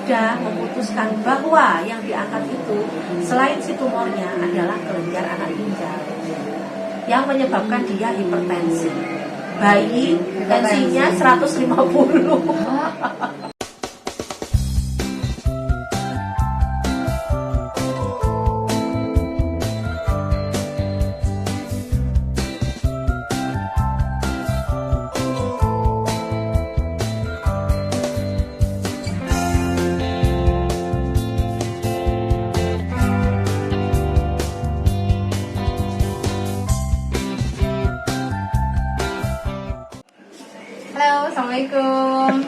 sudah memutuskan bahwa yang diangkat itu selain si tumornya adalah kelenjar anak ginjal yang menyebabkan dia hipertensi. Bayi tensinya 150. Halo, assalamualaikum.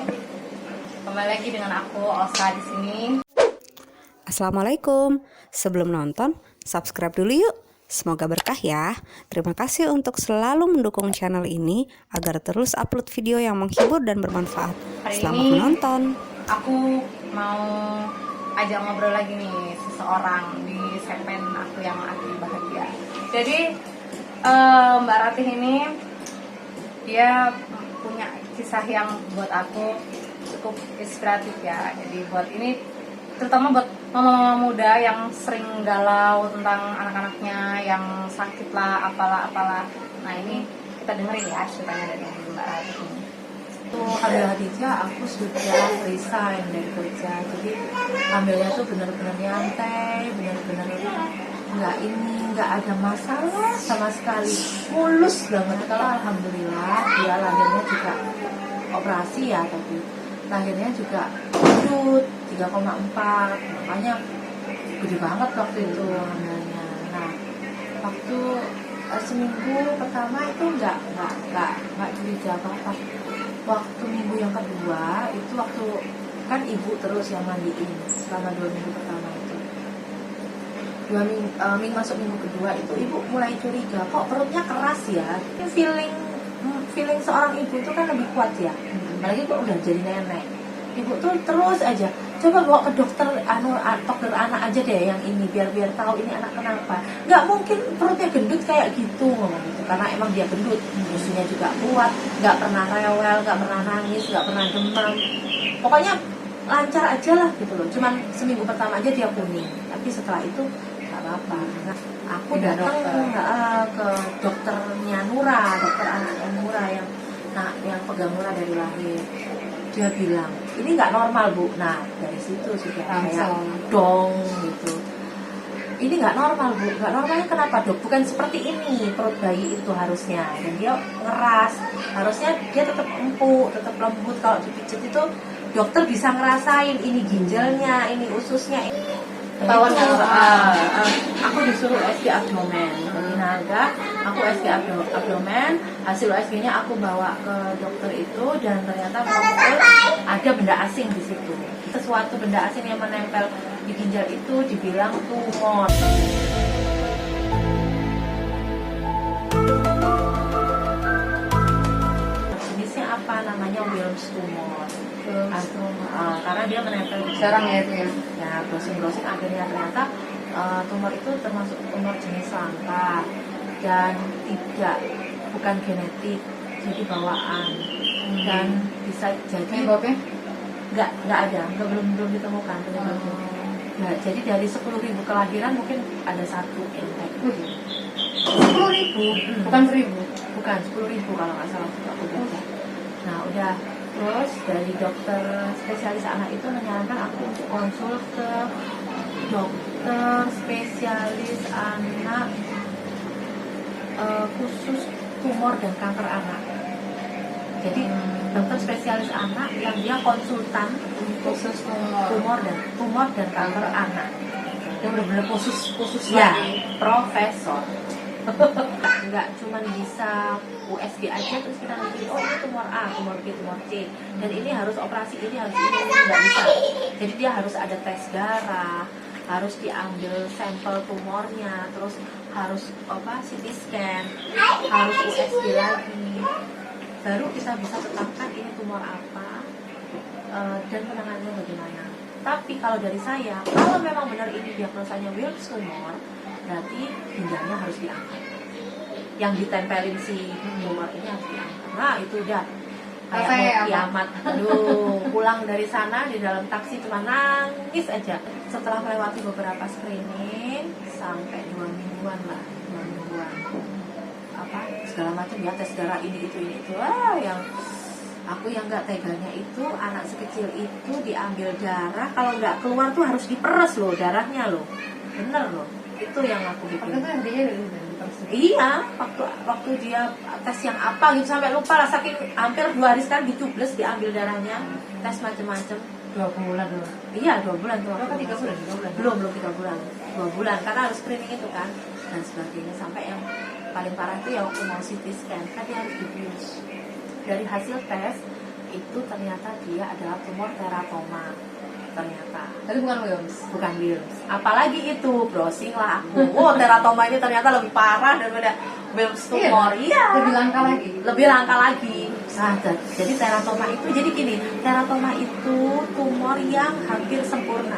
Kembali lagi dengan aku Osa di sini. Assalamualaikum. Sebelum nonton, subscribe dulu yuk. Semoga berkah ya. Terima kasih untuk selalu mendukung channel ini agar terus upload video yang menghibur dan bermanfaat. Selamat menonton. Aku mau ajak ngobrol lagi nih seseorang di segmen aku yang arti bahagia. Jadi Mbak Ratih ini dia punya kisah yang buat aku cukup inspiratif ya. Jadi buat ini terutama buat mama-mama muda yang sering galau tentang anak-anaknya yang sakit lah, apalah. Nah ini kita dengerin ya ceritanya dari Mbak Ratih ini. Hamil Khadijah aku sudah resign dari kerja, jadi hamilnya tuh benar-benar nyantai, benar-benar nggak ada masalah sama sekali, mulus banget. Kalau alhamdulillah dia lahirnya juga operasi ya, tapi lahirnya juga gendut 3,4, makanya gede banget waktu itu hamilnya. Nah waktu seminggu pertama itu nggak curiga apa-apa. Waktu minggu yang kedua itu waktu kan ibu terus yang mandiin selama 2 minggu pertama itu. 2 minggu, masuk minggu kedua itu ibu mulai curiga, kok perutnya keras ya. Feeling seorang ibu itu kan lebih kuat ya. Apalagi kok udah jadi nenek. Ibu tuh terus aja, coba bawa ke dokter anak aja deh yang ini biar tahu ini anak kenapa. Nggak mungkin perutnya gendut kayak gitu ngomong gitu, karena emang dia gendut, nyusunya juga kuat, nggak pernah rewel, nggak pernah nangis, nggak pernah demam, pokoknya lancar aja lah gitu loh. Cuman seminggu pertama aja dia kuning, tapi setelah itu nggak apa-apa. Nah, aku datang ke dokternya Nura, dokter anaknya Nura yang pegang Nura dari lahir. Dia bilang ini nggak normal bu. Nah dari situ sudah kayak dong gitu, ini nggak normal bu. Nggak normalnya kenapa dok? Bukan seperti ini perut bayi itu harusnya. Dan dia ngeras, harusnya dia tetap empuk, tetap lembut. Kalau dipijit itu dokter bisa ngerasain ini ginjalnya, ini ususnya. Ketahuan Aku disuruh SG abdomen, tenaga. Aku SG abdomen, hasil USG-nya aku bawa ke dokter itu dan ternyata ada benda asing di situ. Sesuatu benda asing yang menempel di ginjal itu dibilang tumor. Jenisnya apa? Namanya Wilms tumor. Karena dia menempel di Jarang ya itu ya. Ya, browsing akhirnya ternyata tumor itu termasuk tumor jenis langka dan bukan genetik, jadi bawaan. Dan bisa jadi Penyebabnya? nggak ada, belum ditemukan penyebabnya. Nah, jadi dari 10.000 kelahiran mungkin ada 1 yang kayak gitu. 10.000, bukan 1.000. Bukan 10.000 kalau nggak salah juga udah. Nah udah, terus dari dokter spesialis anak itu menyarankan aku untuk konsul ke dokter spesialis anak khusus tumor dan kanker anak. Jadi dokter spesialis anak yang dia konsultan khusus tumor dan kanker anak. Dia benar-benar khusus ya, profesor. Nggak cuma bisa USG aja terus kita nanti oh ini tumor A, tumor B, tumor C, dan ini harus operasi, ini harus ini nggak bisa. Jadi dia harus ada tes darah, harus diambil sampel tumornya, terus harus CT scan, harus USG lagi, baru kita bisa tetapkan ini tumor apa dan penanganannya bagaimana. Tapi kalau dari saya, kalau memang benar ini diagnosanya Wilms tumor, berarti ginjalnya harus diangkat. Yang ditempelin si tumor ini harus diangkat. Nah itu udah kayak Rasanya mau apa? kiamat. Aduh, pulang dari sana di dalam taksi cuma nangis aja. Setelah melewati beberapa screening sampai 2 mingguan lah, 2 mingguan. Apa segala macam ya, tes darah ini itu. Yang aku yang nggak teganya itu anak sekecil itu diambil darah, kalau nggak keluar tuh harus diperes loh darahnya loh, bener loh. Itu yang aku bikin. Waktu itu intinya Iya, waktu dia tes yang apa gitu sampai lupa lah, saking hampir 2 hari sekali dicubles diambil darahnya, tes macem-macem. 2 bulan loh. Iya 2 bulan tuh. Berapa, 3 bulan? 3 bulan? Belum 3 bulan. 2 bulan karena harus screening itu kan dan sebagainya, sampai yang paling parah itu ya waktu mau CT scan kan dia harus dibius. Dari hasil tes itu ternyata dia adalah tumor teratoma ternyata. Tapi bukan Wilms. Bukan Wilms. Apalagi itu browsing lah aku. Oh, teratoma ini ternyata lebih parah daripada Wilms tumor. Iya. Lebih langka lagi. Lebih langka lagi. Nah, jadi teratoma itu jadi gini, teratoma itu tumor yang hampir sempurna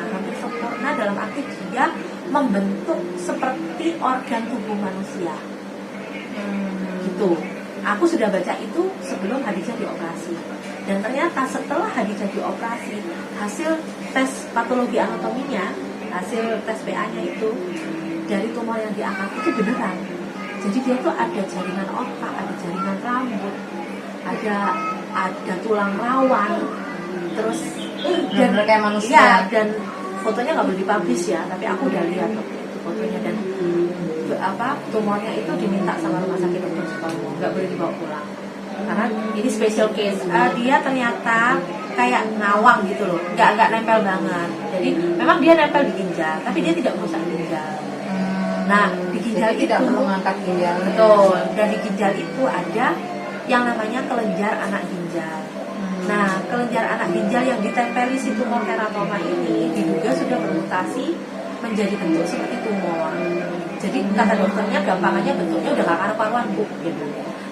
dalam arti dia membentuk seperti organ tubuh manusia. Gitu. Aku sudah baca itu sebelum Hadijah dioperasi. Dan ternyata setelah Hadijah dioperasi, hasil tes patologi anatominya, hasil tes PA-nya itu dari tumor yang diangkat itu beneran. Jadi dia tuh ada jaringan otak, ada jaringan rambut, ada tulang rawan, terus Dan kayak manusia. Iya, dan fotonya nggak boleh dipublish ya, tapi aku udah lihat waktu itu fotonya, dan tumornya itu diminta sama rumah sakit Dr. Sutomo, nggak boleh dibawa pulang karena ini special case. Dia ternyata kayak ngawang gitu loh, nggak nempel banget. Jadi memang dia nempel di ginjal, tapi dia tidak merusak ginjal. Nah, di ginjal itu tidak perlu mengangkat ginjal. betul, dan di ginjal itu ada yang namanya kelenjar anak ginjal. Nah, kelenjar anak ginjal yang ditempeli si tumor teratoma ini diduga sudah bermutasi menjadi bentuk seperti tumor. Jadi kata dokternya gampangannya bentuknya udah gak karu-karuan bu, gitu.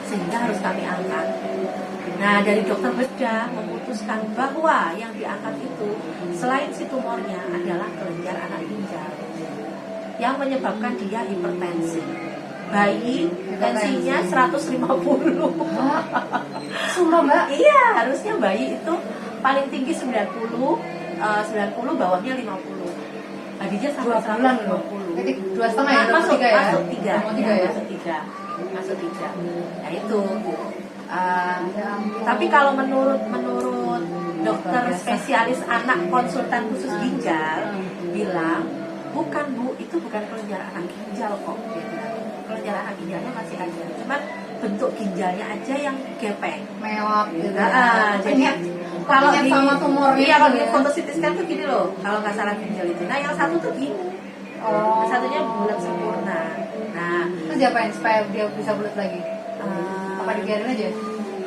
Sehingga harus kami angkat. Nah, dari dokter bedah memutuskan bahwa yang diangkat itu selain si tumornya adalah kelenjar anak ginjal yang menyebabkan dia hipertensi. Bayi tensinya 150. Sumpah mbak? Iya, harusnya bayi itu paling tinggi 90, bawahnya 50. Hadijah sampai 2 bulan loh. 150. Jadi 2,5 ya? Masuk 3 ya? Masuk 3. Masuk 3 ya? Masuk 3. Nah itu. Tapi kalau menurut dokter spesialis anak konsultan khusus ginjal bilang, bukan bu, itu bukan kelenjar anak ginjal kok. Dia bilang, kelenjar anak ginjalnya masih ada, cuman bentuk ginjalnya aja yang gepeng, Mewah gitu. jadi kalau di sama tumornya. iya, kalau di ya? foto CT scan tuh gini loh, kalau nggak salah ginjal itu. Nah yang satu tuh gini, Oh. satunya bulat sempurna. Nah Terus diapain supaya dia bisa bulat lagi? Apa dibiarin aja?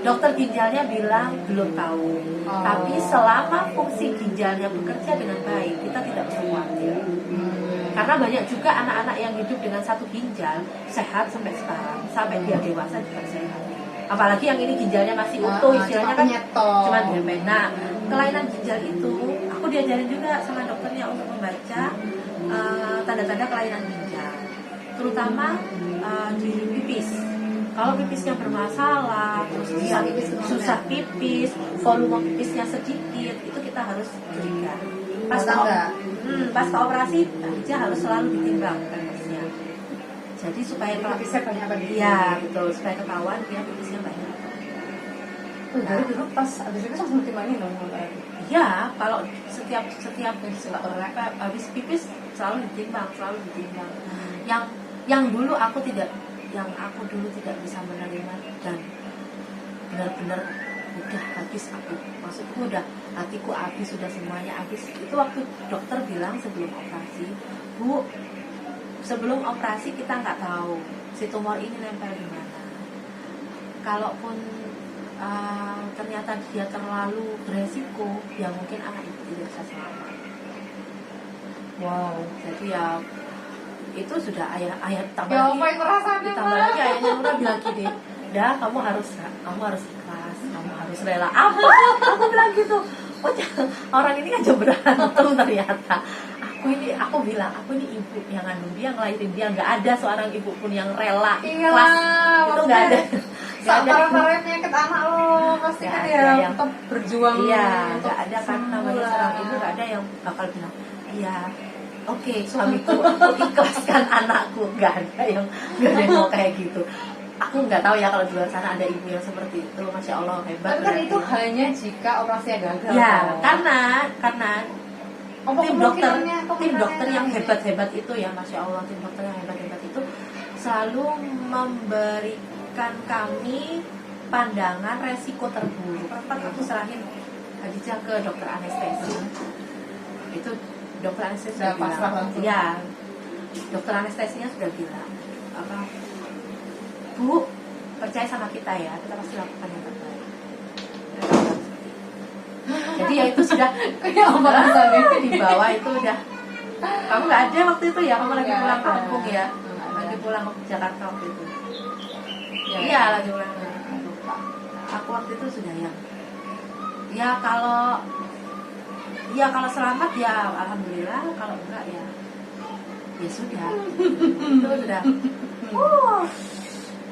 dokter ginjalnya bilang belum tahu. Tapi selama fungsi ginjalnya bekerja dengan baik, kita tidak perlu khawatir. Karena banyak juga anak-anak yang hidup dengan satu ginjal sehat sampai sekarang, sampai dia dewasa juga sehat. Apalagi yang ini ginjalnya masih utuh, istilahnya kan cuma gepeng. Nah, kelainan ginjal itu aku diajarin juga sama dokternya untuk membaca tanda-tanda kelainan ginjal, terutama di pipis. Kalau pipisnya bermasalah, terus dia susah pipis, volume pipisnya sedikit, itu kita harus curiga. Pas ke operasi, dia harus selalu ditimbang pipisnya. Jadi supaya kalau pipisnya banyak apa? Iya betul, supaya ketahuan dia pipisnya banyak. Dari dulu pas abis itu langsung ditimbangin dong. Iya, kalau setiap habis pipis selalu ditimbang. Yang dulu aku dulu tidak bisa menerima, dan benar-benar udah habis aku, maksudku udah hatiku habis, sudah semuanya habis. Itu waktu dokter bilang sebelum operasi, bu, sebelum operasi kita nggak tahu si tumor ini nempel di mana. Kalaupun ternyata dia terlalu beresiko, ya mungkin anak itu tidak bisa selamat. Wow, jadi ya itu sudah ayah tambah Ya lagi, apa itu rasanya? ditambah lagi ayahnya Nura bilang gini, dah kamu harus ikhlas, kamu harus rela. Apa? Aku bilang gitu. Oh, orang ini kan berantem ternyata. Aku bilang, aku ini ibu yang ngandung dia, ngelahirin dia, nggak ada seorang ibu pun yang rela ikhlas. Itu nggak ada. Nggak ada parah-parahnya penyakit anak lo pasti Nggak kan ada ya yang- tetap berjuang. iya untuk nggak ada kan namanya sembuh seorang lah. ibu, nggak ada yang bakal bilang iya oke suamiku aku ikhlaskan anakku, nggak ada yang mau kayak gitu. Aku nggak tahu ya kalau di luar sana ada ibu yang seperti itu, masya Allah hebat. Tapi kan berarti. itu hanya jika operasinya gagal. ya toh. karena Apa tim dokter kemungkinannya yang nanti? hebat-hebat itu ya masya Allah, tim dokter yang hebat-hebat itu selalu memberikan kami pandangan resiko terburuk. Tempat aku serahin Khadijah ke dokter anestesi, itu dokter anestesi Udah sudah pasrah bilang, langsung. ya dokter anestesinya sudah bilang apa, Bu percaya sama kita ya, kita pasti lakukan yang terbaik. Jadi ya itu sudah Kayak apa rasanya? di bawah itu udah. Kamu nggak ada waktu itu ya, kamu lagi Nggak pulang ada. kampung ya, Nggak ada. lagi pulang ke Jakarta waktu itu. Ya, Iya lagi pulang. Lupa. Aku waktu itu sudah yang, ya kalau selamat ya alhamdulillah, kalau enggak ya sudah. Itu sudah.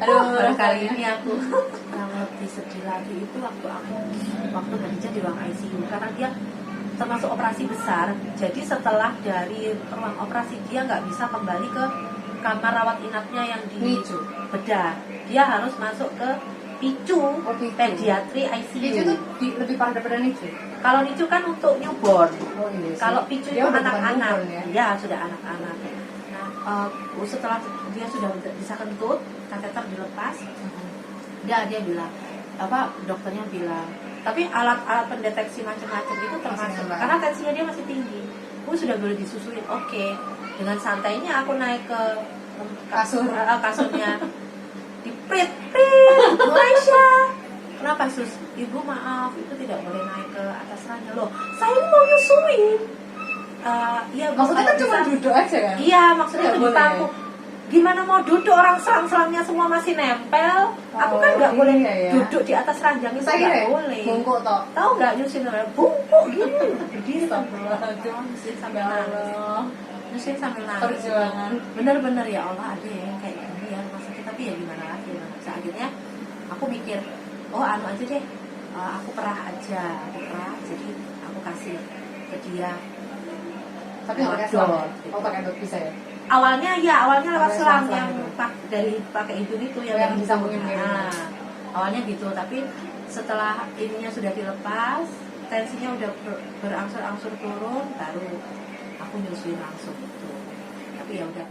Aduh, Pada kali ini aku yang lebih sedih lagi itu waktu Khadijah di ruang ICU, karena dia termasuk operasi besar. Jadi setelah dari ruang operasi dia nggak bisa kembali ke kamar rawat inapnya yang di NICU. bedah. Dia harus masuk ke PICU, PICU. pediatri ICU. Itu tuh lebih parah daripada NICU. Kalau NICU kan untuk newborn. Oh iya. sih. Kalau PICU Dia itu udah bukan anak-anak. newborn ya. Ya sudah anak-anak. Nah, setelah dia sudah bisa kentut, kateter dilepas, dia bilang apa, dokternya bilang, tapi alat-alat pendeteksi macam-macam itu termasuk, nyala. karena tensinya dia masih tinggi. Aku sudah boleh disusuin, oke. Dengan santainya aku naik ke kasurnya, diprit, Bu Aisyah. Kenapa sus? Ibu maaf, itu tidak boleh naik ke atas ranjang. Loh, saya ini mau nyusuin. Iya, Bu, Maksudnya kan kalau cuma bisa- duduk aja kan? Iya, maksudnya Nggak itu boleh. dipangku. Gimana mau duduk, orang selang-selangnya semua masih nempel. Aku kan nggak boleh iya ya. duduk di atas ranjang itu, Saya nggak boleh. bungkuk toh. Tahu nggak nyusin namanya bungkuk gini, berdiri Astagfirullahaladzim. nyusin Ya sambil nangis, Allah. nyusin sambil nangis. Perjuangan. Bener-bener ya Allah, ada yang kayak gini ya rumah sakit, tapi ya gimana lagi. Nah, akhirnya aku mikir, oh anu aja deh, aku perah aja, jadi aku kasih ke dia. Tapi nggak pakai Dot. selang. Oh pakai dot bisa ya? Awalnya lewat Pakai selang selang yang itu. pakai hidung itu yang Oh, yang dari disambungin hidung. gitu. Nah, awalnya gitu, tapi setelah ininya sudah dilepas, tensinya udah berangsur-angsur turun, baru aku nyusuin langsung gitu. Tapi ya udah.